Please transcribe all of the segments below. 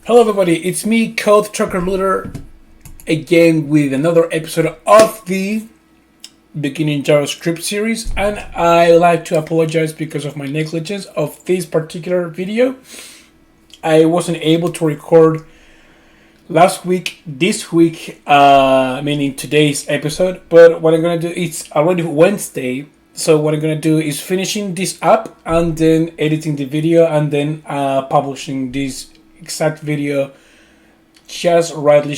Hello everybody, it's me, Code Trucker Looter, again with another episode of the beginning JavaScript series, and I like to apologize because of my negligence of this particular video. I wasn't able to record last week, this week, meaning today's episode, but what I'm gonna do, it's already Wednesday, so what I'm gonna do is finishing this up and then editing the video and then publishing this exact video just rightly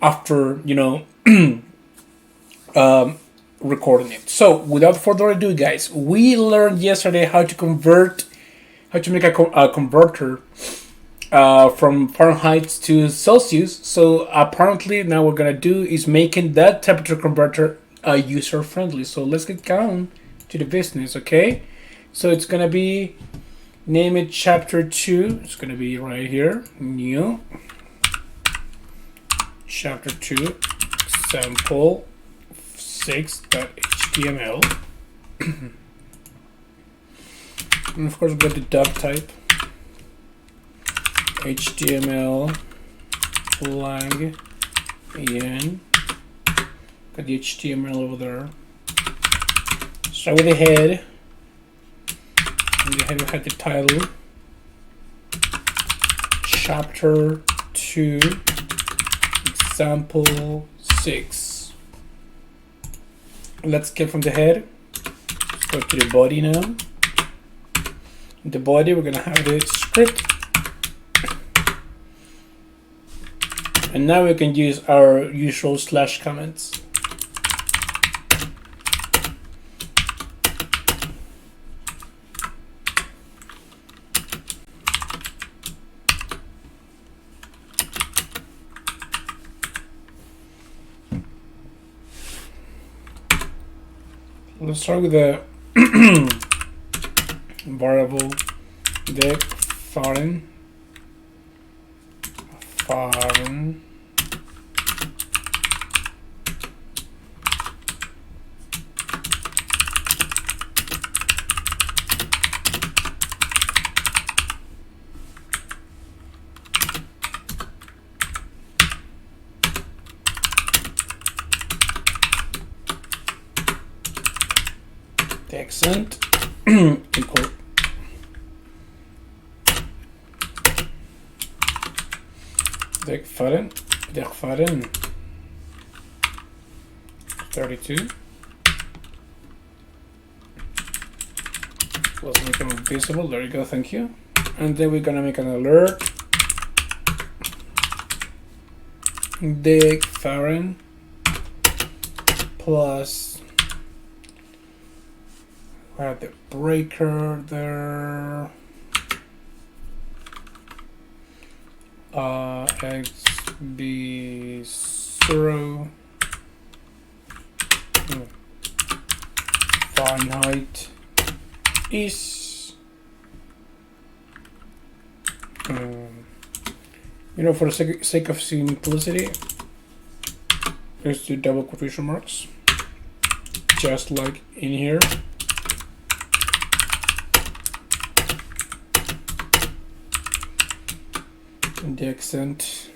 after recording it. So without further ado, guys, we learned yesterday how to make a converter from Fahrenheit to Celsius. So apparently now what we're gonna do is making that temperature converter user friendly. So let's get down to the business. Okay, so it's gonna be, name it chapter 2. It's going to be right here. New. Chapter 2. Sample 6.html. And of course, we've got the doc type. HTML lang en. Got the HTML over there. Start with the head. And we had the title, chapter 2, example 6. Let's get from the head. Let's go to the body now. In the body, we're gonna have the script. And now we can use our usual slash comments. Let's start with the variable dec foreign the accent equal dec foreign 32. Let's make them visible. There you go, thank you. And then we're gonna make an alert. Dec foreign plus add the breaker there. XB0 Fahrenheit is for the sake of simplicity, let's do double quotation marks, just like in here. The accent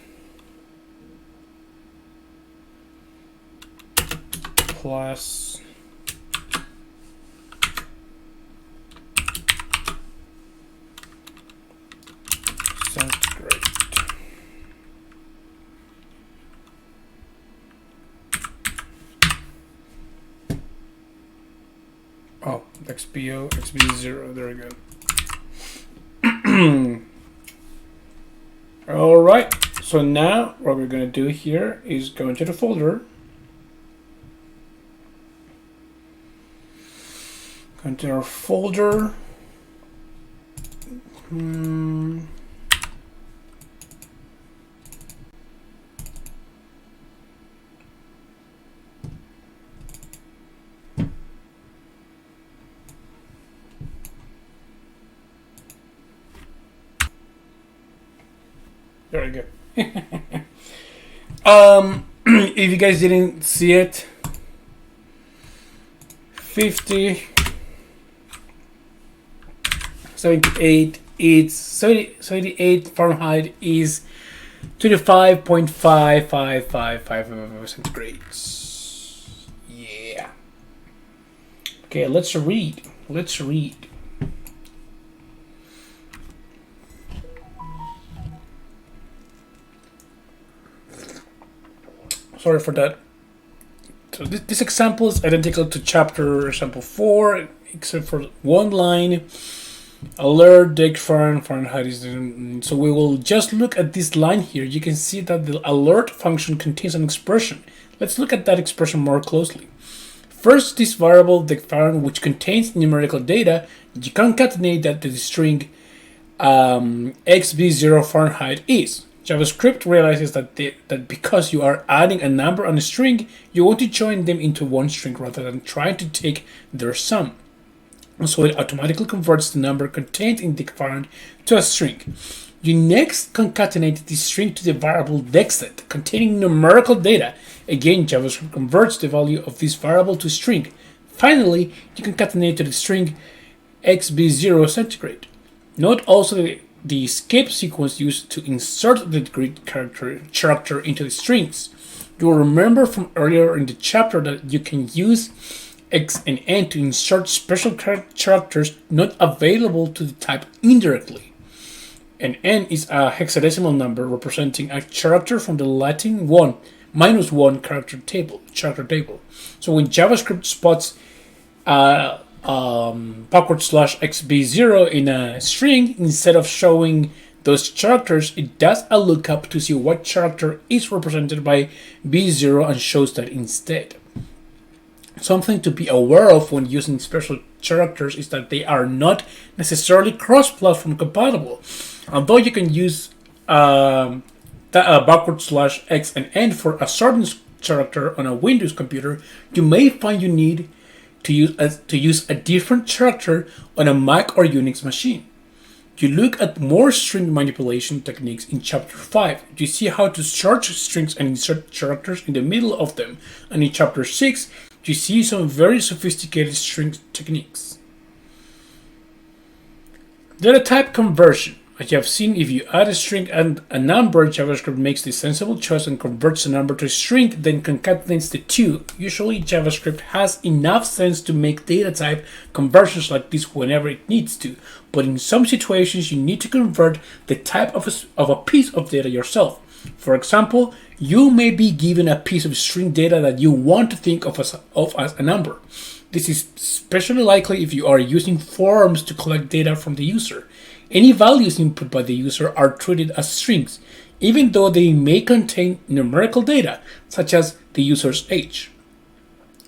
plus sounds great. Oh, XB0, there we go. All right, so now what we're going to do here is go into the folder. Go into our folder. There we go. If you guys didn't see it, 50 78 it's 78 Fahrenheit is 25.5555 centigrades. Yeah. Okay, let's read. Sorry for that. So this example is identical to chapter example 4, except for one line. Alert Dick Fahrenheit is. So we will just look at this line here. You can see that the alert function contains an expression. Let's look at that expression more closely. First, this variable Dick_Fahrenheit, which contains numerical data, you concatenate that to the string xb0 Fahrenheit is. JavaScript realizes that because you are adding a number on a string, you want to join them into one string rather than trying to take their sum. So it automatically converts the number contained in Dick_Fahrenheit to a string. You next concatenate this string to the variable dexset containing numerical data. Again, JavaScript converts the value of this variable to string. Finally, you concatenate to the string xb0 centigrade. Note also the escape sequence used to insert the Greek character into the strings. You will remember from earlier in the chapter that you can use X and N to insert special characters not available to the type indirectly. And N is a hexadecimal number representing a character from the Latin -1 character table. So when JavaScript spots /xb0 in a string, instead of showing those characters, it does a lookup to see what character is represented by b0 and shows that instead. Something to be aware of when using special characters is that they are not necessarily cross-platform compatible. Although you can use /x and n for a certain character on a Windows computer, you may find you need to use a different character on a Mac or Unix machine. You look at more string manipulation techniques in chapter 5. You see how to search strings and insert characters in the middle of them. And in chapter 6, you see some very sophisticated string techniques. Data type conversion. As you have seen, if you add a string and a number, JavaScript makes the sensible choice and converts the number to a string, then concatenates the two. Usually, JavaScript has enough sense to make data type conversions like this whenever it needs to, but in some situations, you need to convert the type of a piece of data yourself. For example, you may be given a piece of string data that you want to think of as a number. This is especially likely if you are using forms to collect data from the user. Any values input by the user are treated as strings, even though they may contain numerical data, such as the user's age.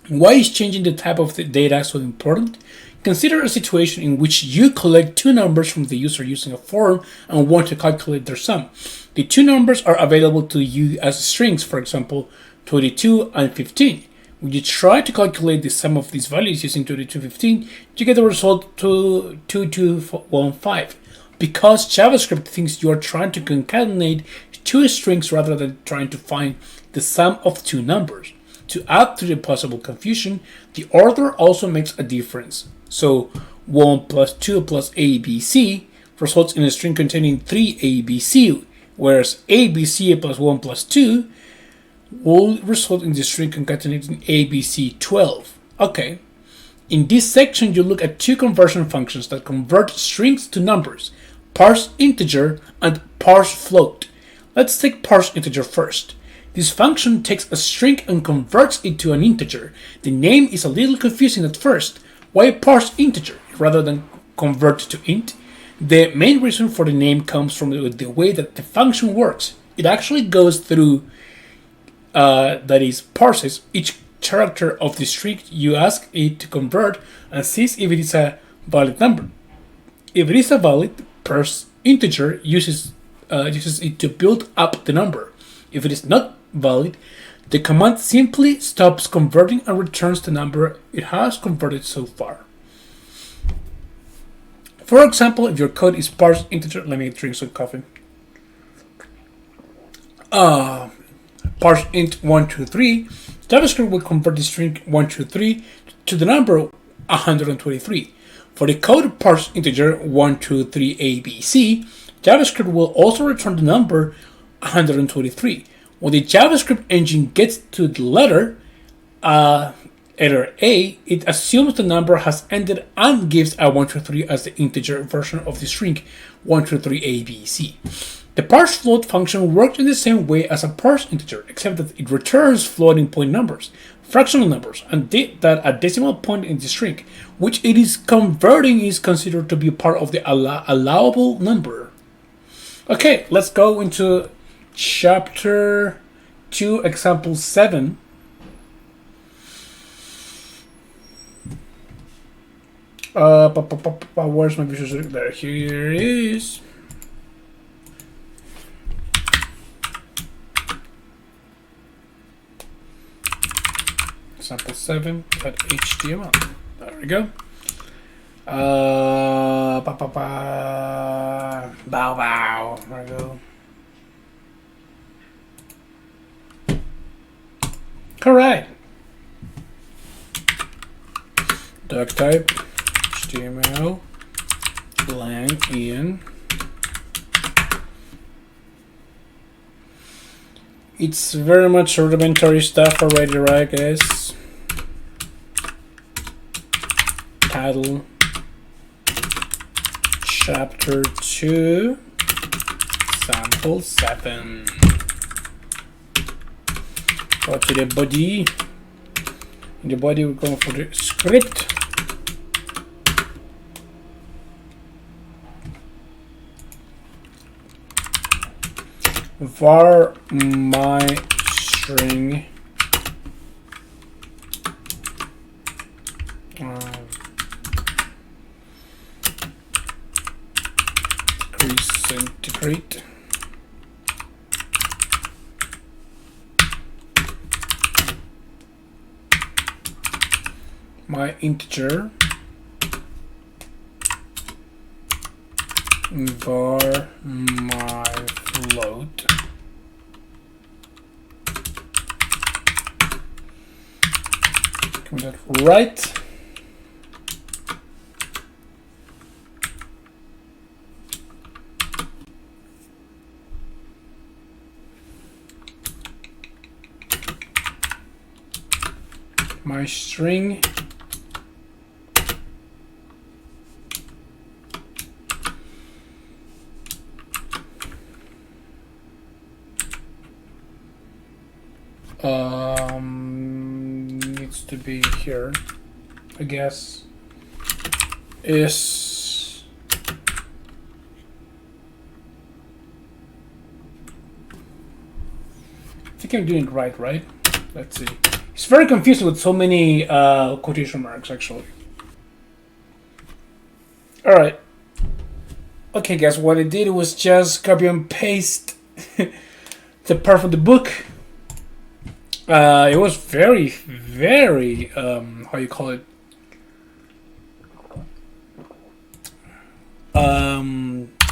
Why is changing the type of the data so important? Consider a situation in which you collect two numbers from the user using a form and want to calculate their sum. The two numbers are available to you as strings, for example, 22 and 15. When you try to calculate the sum of these values using 22 and 15, you get the result 2215. Because JavaScript thinks you are trying to concatenate two strings rather than trying to find the sum of two numbers. To add to the possible confusion, the order also makes a difference. So 1 plus 2 plus ABC results in a string containing 3 ABC, whereas ABC plus 1 plus 2 will result in the string concatenating ABC 12. Okay. In this section, you look at two conversion functions that convert strings to numbers: parse integer and parse float. Let's take parse integer first. This function takes a string and converts it to an integer. The name is a little confusing at first. Why parse integer rather than convert to int? The main reason for the name comes from the way that the function works. It actually goes through, parses each character of the string you ask it to convert and sees if it is a valid number. If it is a valid, parse integer uses it to build up the number. If it is not valid, the command simply stops converting and returns the number it has converted so far. For example, if your code is parse integer, let me drink some coffee. Parse int 123, JavaScript will convert the string 123 to the number 123. For the code parse integer 123ABC, JavaScript will also return the number 123. When the JavaScript engine gets to the letter A, it assumes the number has ended and gives a 123 as the integer version of the string 123ABC. The parse float function works in the same way as a parse integer, except that it returns floating point numbers, fractional numbers, and that a decimal point in the string, which it is converting, is considered to be part of the allowable number. Okay, let's go into chapter 2, example 7. Where's my visual studio? There, here it is. Example 7.html. There we go. Bow bow. There we go. Correct. Doc type HTML lang Ian. It's very much rudimentary stuff already, right, guys? Title chapter 2 sample 7. Go to the body. In the body we're going for the script. Var my string decrease integrate my integer var my float right. My string needs to be here, I guess, is I think I'm doing it right? Let's see. It's very confusing with so many quotation marks, actually. All right. Okay, guys, what I did was just copy and paste the part of the book. It was very, how you call it?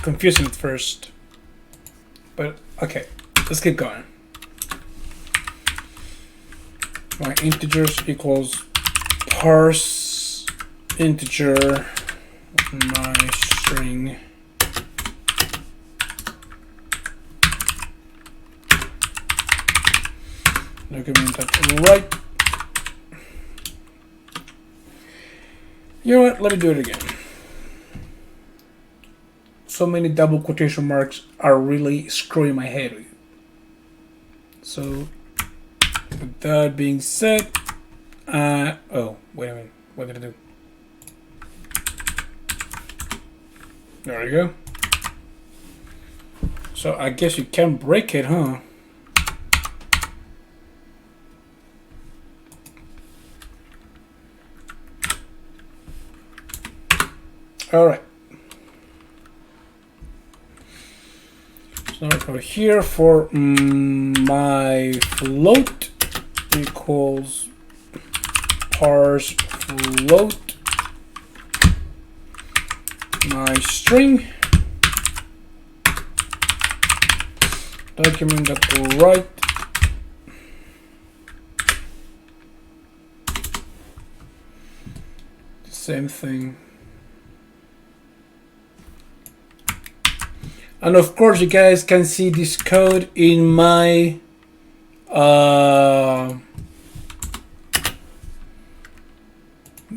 Confusing at first. But, okay, let's keep going. My integers equals parse integer my string document that right. You know what? Let me do it again. So many double quotation marks are really screwing my head. So, with that being said, oh, wait a minute. What did I do? There we go. So I guess you can break it, huh? All right. So now over here for my float equals parse float my string document that right the same thing And of course, you guys can see this code in my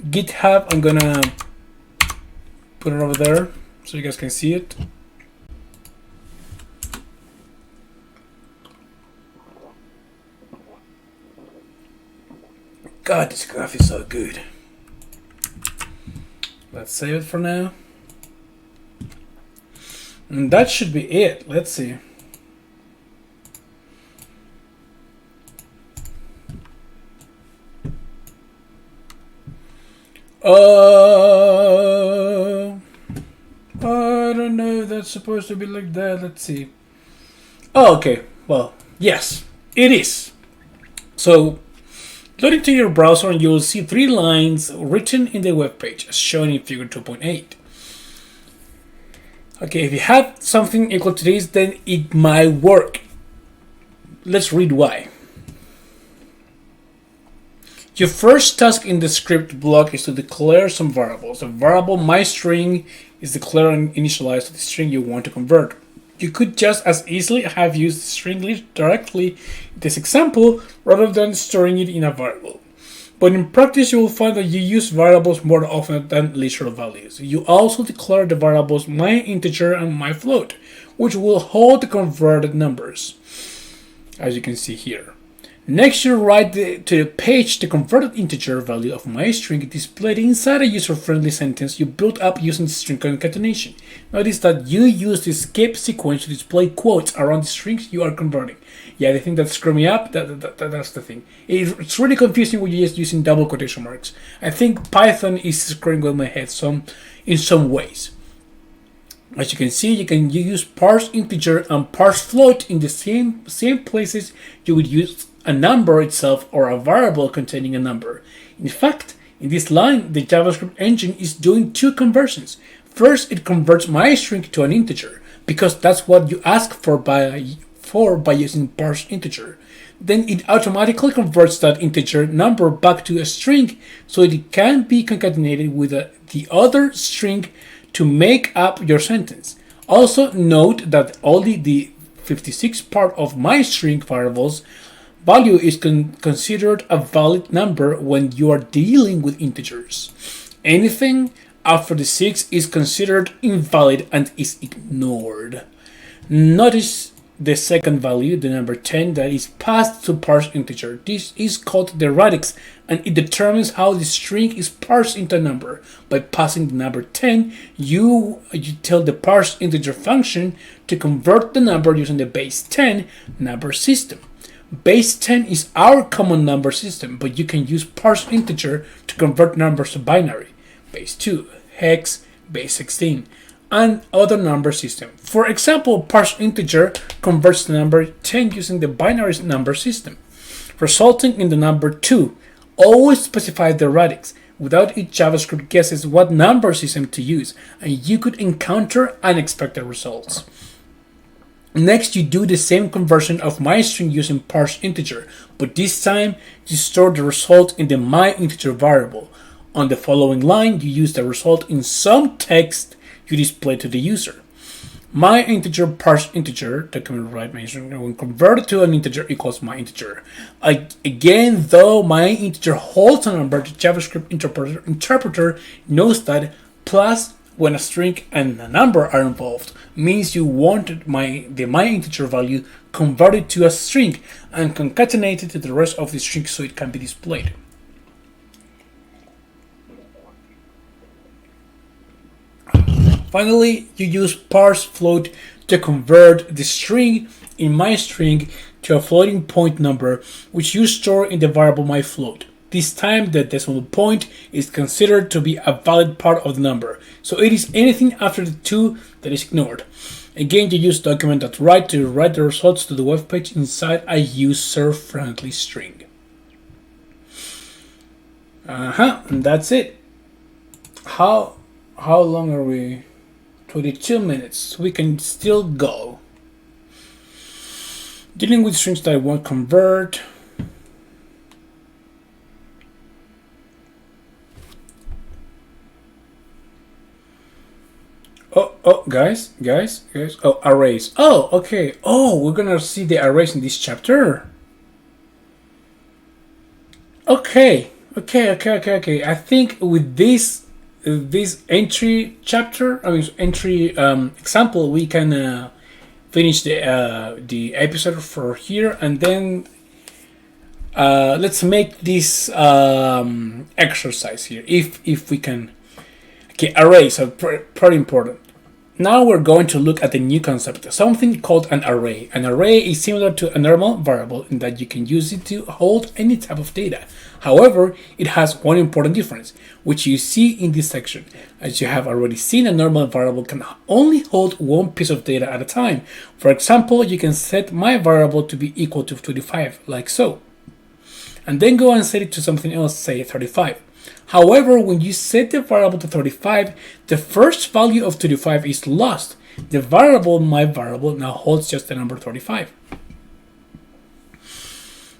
GitHub. I'm gonna put it over there so you guys can see it. God, this graph is so good. Let's save it for now. And that should be it. Let's see. I don't know if that's supposed to be like that. Let's see. Oh, okay. Well, yes, it is. So, load into your browser and you'll see 3 lines written in the web page as shown in figure 2.8. Okay, if you have something equal to this, then it might work. Let's read why. Your first task in the script block is to declare some variables. The variable myString is declared and initialized to the string you want to convert. You could just as easily have used string list directly in this example rather than storing it in a variable. But in practice, you will find that you use variables more often than literal values. You also declare the variables myInteger and myFloat, which will hold the converted numbers, as you can see here. Next, you write to the page the converted integer value of myString displayed inside a user-friendly sentence you built up using string concatenation. Notice that you use the skip sequence to display quotes around the strings you are converting. Yeah, the thing that screwed me up, that's the thing. It's really confusing when you're just using double quotation marks. I think Python is screwing with my head in some ways. As you can see, you can use parse integer and parse float in the same places you would use a number itself or a variable containing a number. In fact, in this line, the JavaScript engine is doing 2 conversions. First, it converts myString to an integer, because that's what you ask for by using parse integer. Then it automatically converts that integer number back to a string so it can be concatenated with the other string to make up your sentence. Also note that only the 56 part of myString variables value is considered a valid number when you are dealing with integers. Anything after the 6 is considered invalid and is ignored. Notice the second value, the number 10, that is passed to parse integer. This is called the radix, and it determines how the string is parsed into a number. By passing the number 10, you tell the parse integer function to convert the number using the base 10 number system. Base 10 is our common number system, but you can use parse integer to convert numbers to binary. Base 2, hex, base 16, and other number system. For example, parse integer converts the number 10 using the binary number system, resulting in the number 2. Always specify the radix. Without it, JavaScript guesses what number system to use, and you could encounter unexpected results. Next, you do the same conversion of myString using parse integer, but this time you store the result in the myInteger variable. On the following line, you use the result in some text you display to the user. MyInteger parse integer, document right mentioned, when converted to an integer equals myInteger. Again, though myInteger holds a number, the JavaScript interpreter knows that plus when a string and a number are involved means you wanted the myInteger value converted to a string and concatenated to the rest of the string so it can be displayed. Finally, you use parse float to convert the string in myString to a floating point number, which you store in the variable myFloat. This time, the decimal point is considered to be a valid part of the number, so it is anything after the 2 that is ignored. Again, you use document.write to write the results to the web page inside a user-friendly string. And that's it. How long are we? 22 minutes. We can still go. Dealing with strings that I won't convert. guys. Oh, arrays. Oh, okay. Oh, we're gonna see the arrays in this chapter. Okay. I think with this entry chapter, entry example, we can finish the episode for here, and then let's make this exercise here, if we can. Okay, arrays are pretty important. Now we're going to look at the new concept, something called an array. An array is similar to a normal variable in that you can use it to hold any type of data. However, it has one important difference, which you see in this section. As you have already seen, a normal variable can only hold one piece of data at a time. For example, you can set my variable to be equal to 25, like so, and then go and set it to something else, say 35. However, when you set the variable to 35, the first value of 35 is lost. The variable, my variable, now holds just the number 35.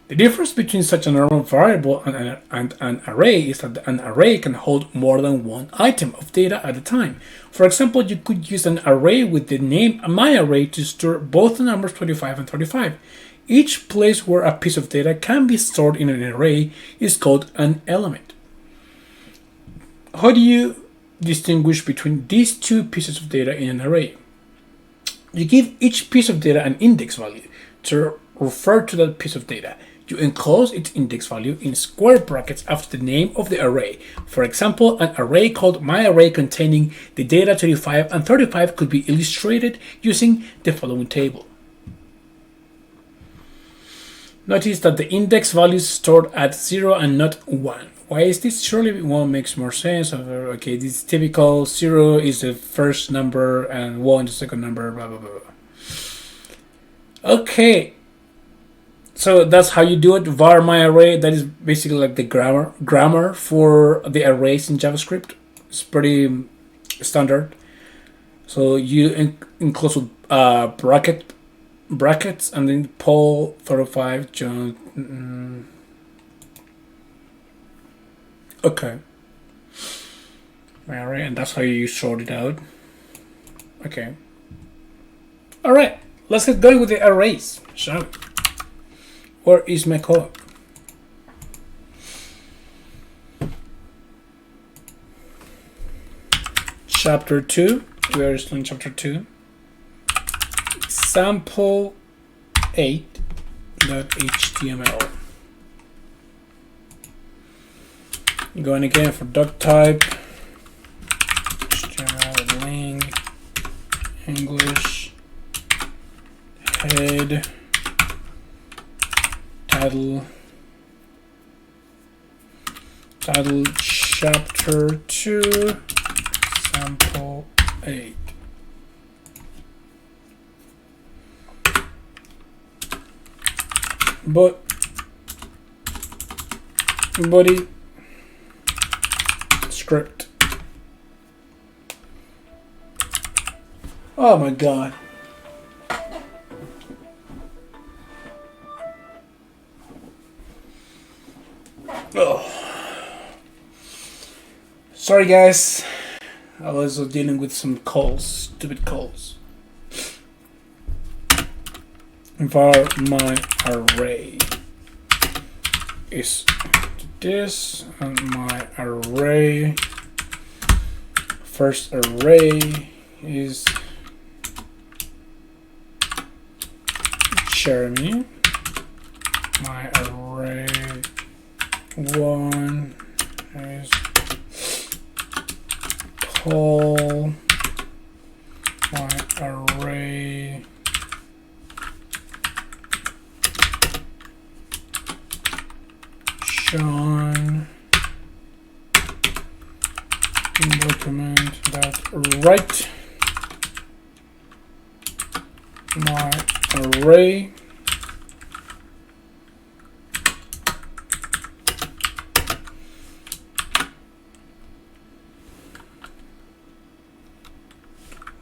The difference between such a normal variable and an array is that an array can hold more than one item of data at a time. For example, you could use an array with the name myArray to store both the numbers 25 and 35. Each place where a piece of data can be stored in an array is called an element. How do you distinguish between these two pieces of data in an array? You give each piece of data an index value to refer to that piece of data. You enclose its index value in square brackets after the name of the array. For example, an array called myArray containing the data 25 and 35 could be illustrated using the following table. Notice that the index value is stored at 0 and not 1. Why is this? Surely 1 makes more sense. Okay, this is typical. 0 is the first number and 1 is the second number, blah, blah, blah. Okay. So that's how you do it. Var myArray, that is basically like the grammar for the arrays in JavaScript. It's pretty standard. So you enclose with brackets and then Paul 35 John. Okay. All right, and that's how you sort it out. Okay. All right, let's get going with the arrays, shall we? Where is my code? Chapter 2. We are still in chapter 2. Example 8.html. Going again for doc type, HTML link, English, head, title chapter 2, sample 8. Body script. Oh my god. Oh. Sorry guys, I was dealing with some calls, stupid calls. Var my array is this, and my array, first array is Jeremy. My array 1 is Paul. My array John. Document that write my array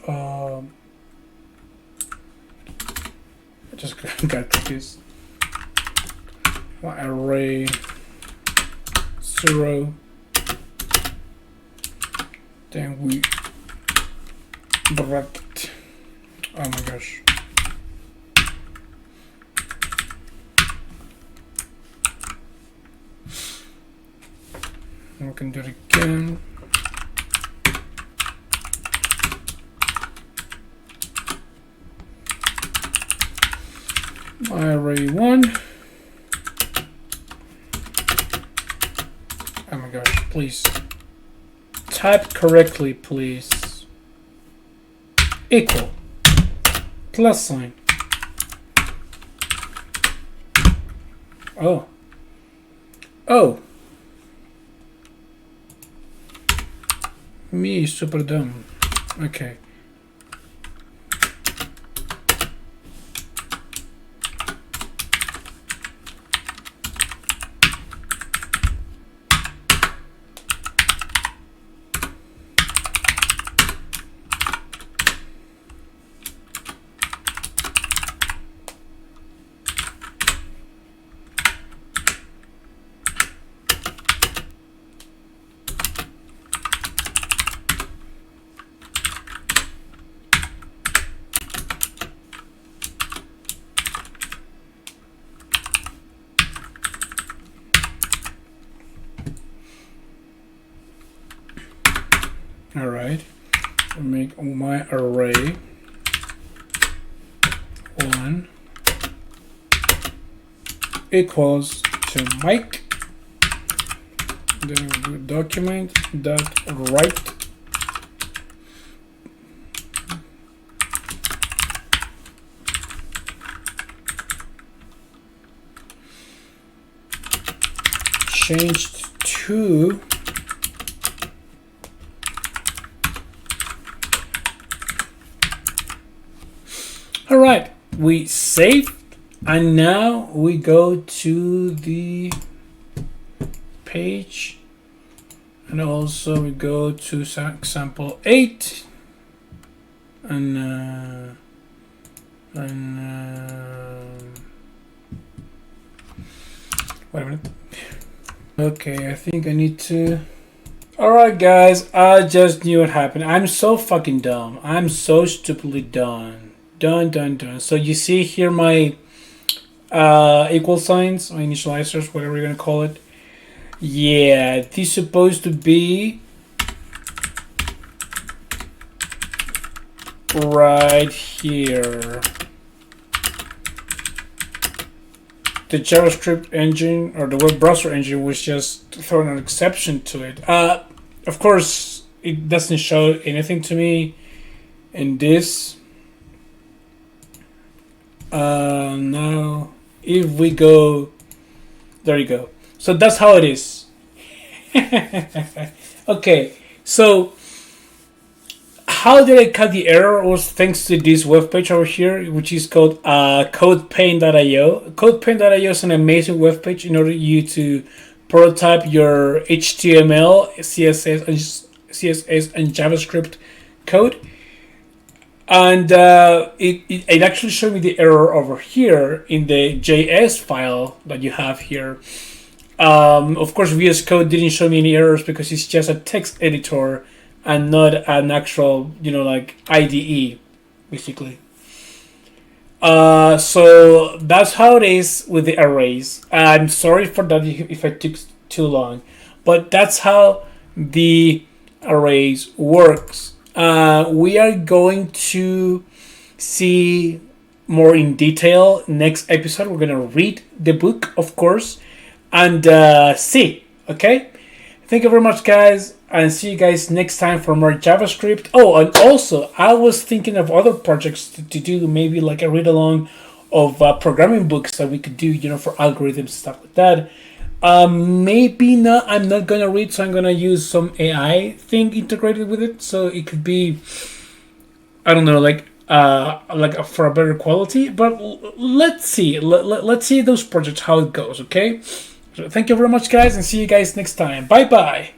I just got confused. My array 0. Then we bracket Oh my gosh. We can do it again. Array 1. Oh my gosh, please. Type correctly, please. Equal. Plus sign. Oh. Oh. Me, super dumb. Okay. All right, I'll make my array 1 equals to Mike. Then we do document dot write changed to all right, we save, and now we go to the page, and also we go to example 8, and wait a minute. Okay, I think I need to. Alright guys, I just knew what happened. I'm so fucking dumb. I'm so stupidly done. Done. So you see here my equal signs, or initializers, whatever you're gonna call it. Yeah, this is supposed to be right here. The JavaScript engine or the web browser engine was just throwing an exception to it. Of course, it doesn't show anything to me in this. Now, if we go, there you go. So that's how it is. Okay, so how did I cut the error? Was thanks to this web page over here, which is called codepaint.io. Codepaint.io is an amazing web page in order you to prototype your HTML, CSS, and JavaScript code. And it actually showed me the error over here in the JS file that you have here. Of course, VS Code didn't show me any errors because it's just a text editor and not an actual, like IDE, basically. So that's how it is with the arrays. I'm sorry for that if I took too long, but that's how the arrays works. We are going to see more in detail next episode. We're going to read the book, of course, and see. Okay? Thank you very much, guys, and see you guys next time for more JavaScript. Oh, and also, I was thinking of other projects to do, maybe like a read-along of programming books that we could do, for algorithms, stuff like that. Maybe not. I'm not gonna read, so I'm gonna use some AI thing integrated with it, so it could be, I don't know, like for a better quality. But let's see. Let's see those projects how it goes. Okay. So thank you very much, guys, and see you guys next time. Bye bye.